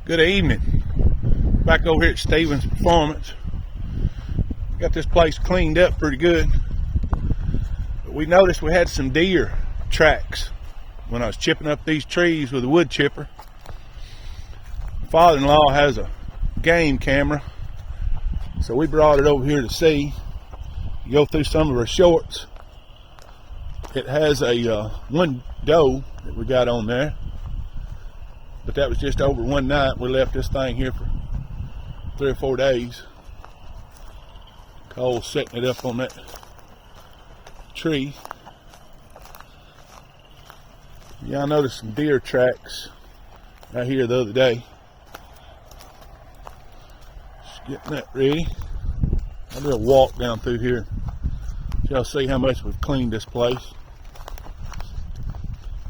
Good evening. Back over here at Stevens Performance. Got this place cleaned up pretty good. But we noticed we had some deer tracks when I was chipping up these trees with a wood chipper. Father-in-law has a game camera, so we brought it over here to see. You go through some of our shorts. It has a one doe that we got on there, but that was just over one night. We left this thing here for 3 or 4 days. Cole's setting it up on that tree. Yeah, I noticed some deer tracks right here the other day. Just getting that ready. I'll do a walk down through here. Y'all see how much we've cleaned this place.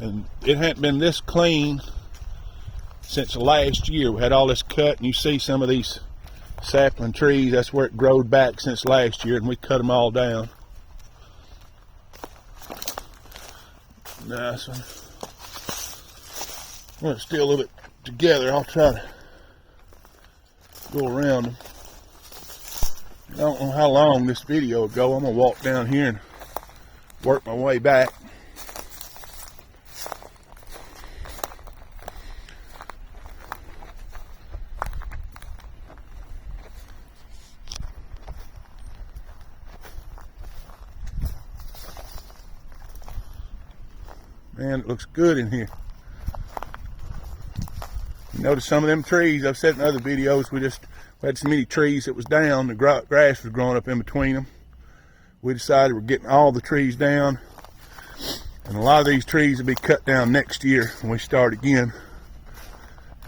And it hadn't been this clean since last year. We had all this cut, and you see some of these sapling trees, that's where it growed back since last year, and we cut them all down. Nice one. Well, it's still a little bit together. I'll try to go around them. I don't know how long this video will go. I'm going to walk down here and work my way back. Man, it looks good in here. You notice some of them trees, I've said in other videos, we had so many trees that was down, the grass was growing up in between them. We decided we're getting all the trees down, and a lot of these trees will be cut down next year when we start again.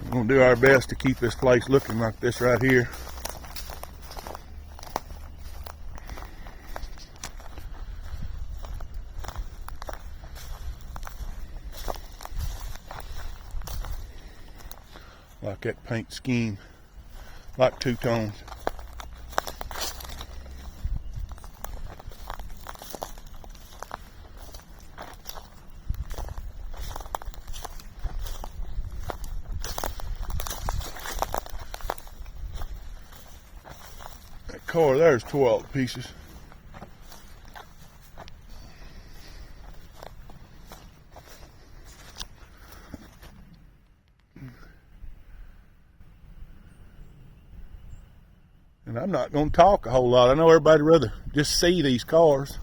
We're going to do our best to keep this place looking like this right here. Like that paint scheme, like two-tones. That car there's tore all to pieces. And I'm not going to talk a whole lot. I know everybody would rather just see these cars.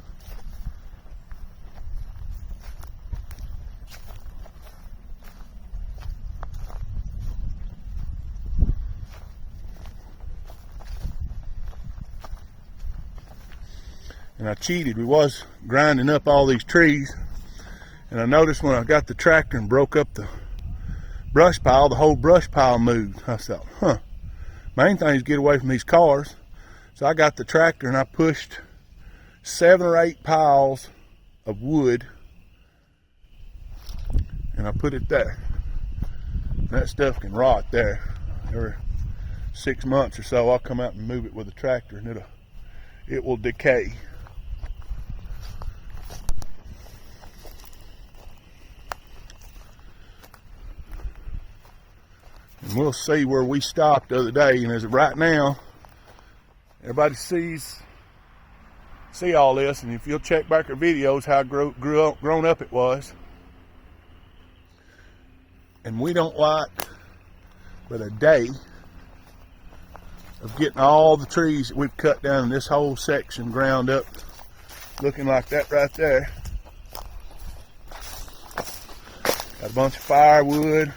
And I cheated. We was grinding up all these trees. And I noticed when I got the tractor and broke up the brush pile, the whole brush pile moved. I thought, huh. Main thing is get away from these cars. So I got the tractor and I pushed 7 or 8 piles of wood, and I put it there. That stuff can rot there. Every 6 months or so I'll come out and move it with a tractor, and it will decay. And we'll see where we stopped the other day, and as of right now, everybody see all this, and if you'll check back our videos, how grown up it was. And we don't like but a day of getting all the trees that we've cut down in this whole section ground up, looking like that right there. Got a bunch of firewood.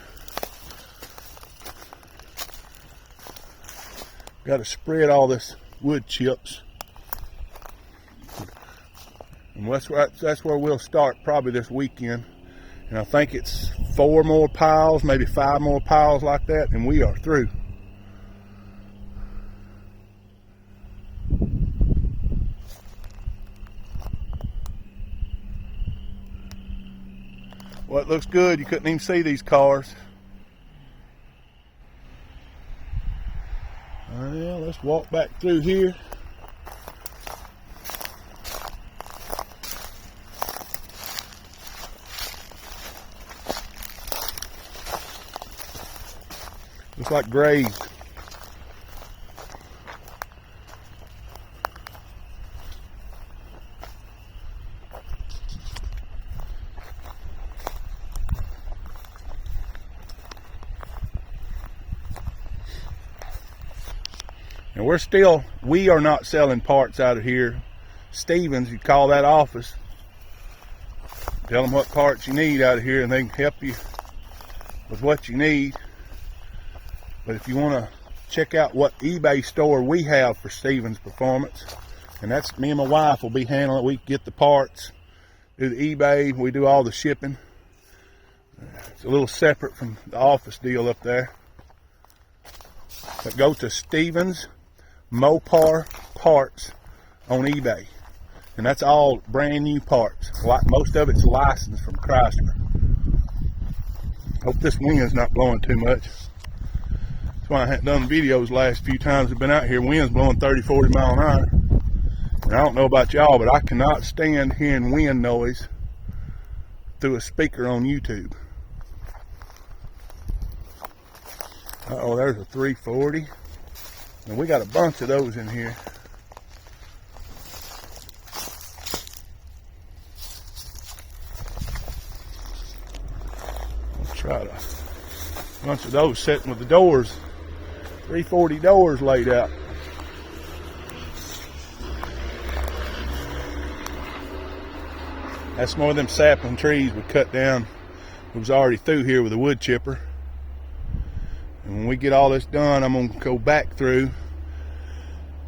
Got to spread all this wood chips, and that's where we'll start probably this weekend. And I think it's 4 more piles, maybe 5 more piles like that, and we are through. Well, it looks good. You couldn't even see these cars. Well, let's walk back through here. Looks like grazed. And we are not selling parts out of here. Stevens, you call that office, tell them what parts you need out of here and they can help you with what you need. But if you want to check out what eBay store we have for Stevens Performance, and that's me and my wife will be handling it. We get the parts, do the eBay, we do all the shipping. It's a little separate from the office deal up there. But go to Stevens Mopar parts on eBay, and that's all brand new parts. Most of it's licensed from Chrysler. Hope this wind's not blowing too much. That's why I haven't done videos last few times I've been out here. Wind's blowing 30-40 mile an hour. And I don't know about y'all, but I cannot stand hearing wind noise through a speaker on YouTube. Uh-oh, there's a 340. And we got a bunch of those in here. I'll try to. A bunch of those sitting with the doors, 340 doors laid out. That's more of them sapling trees we cut down. We was already through here with a wood chipper. And when we get all this done, I'm going to go back through.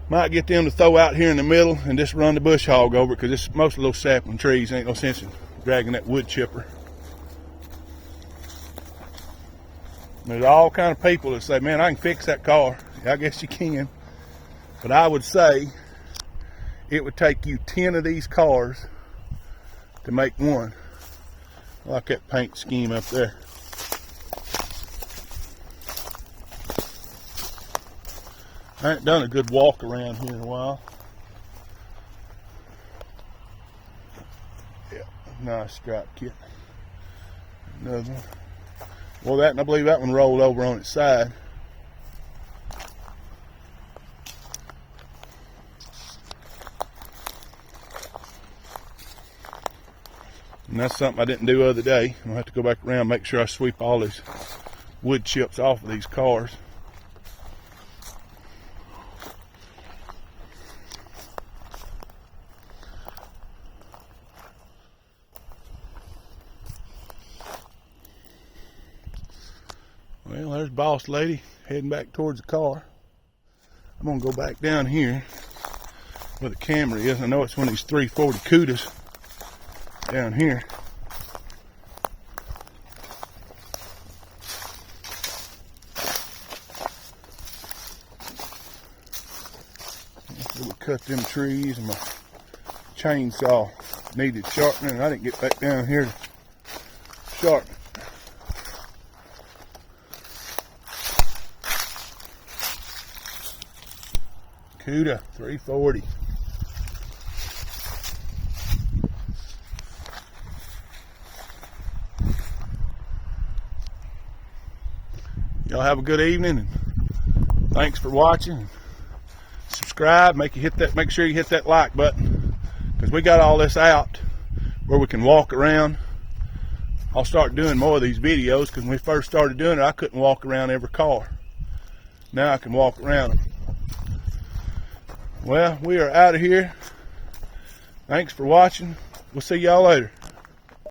Might get them to throw out here in the middle and just run the bush hog over it, because most of those sapling trees ain't no sense in dragging that wood chipper. There's all kind of people that say, man, I can fix that car. I guess you can. But I would say it would take you 10 of these cars to make one. I like that paint scheme up there. I ain't done a good walk around here in a while. Yeah, nice stripe kit. Another one. Well, that, and I believe that one rolled over on its side. And that's something I didn't do the other day. I'll have to go back around and make sure I sweep all these wood chips off of these cars. Well, there's Boss Lady heading back towards the car. I'm going to go back down here where the camera is. I know it's one of these 340 Cudas down here. We cut them trees, and my chainsaw needed sharpening, and I didn't get back down here to sharpen it. Cuda 340. Y'all have a good evening, and thanks for watching. Subscribe, make sure you hit that like button, because we got all this out where we can walk around. I'll start doing more of these videos, because when we first started doing it, I couldn't walk around every car. Now I can walk around them. Well, we are out of here. Thanks for watching. We'll see y'all later.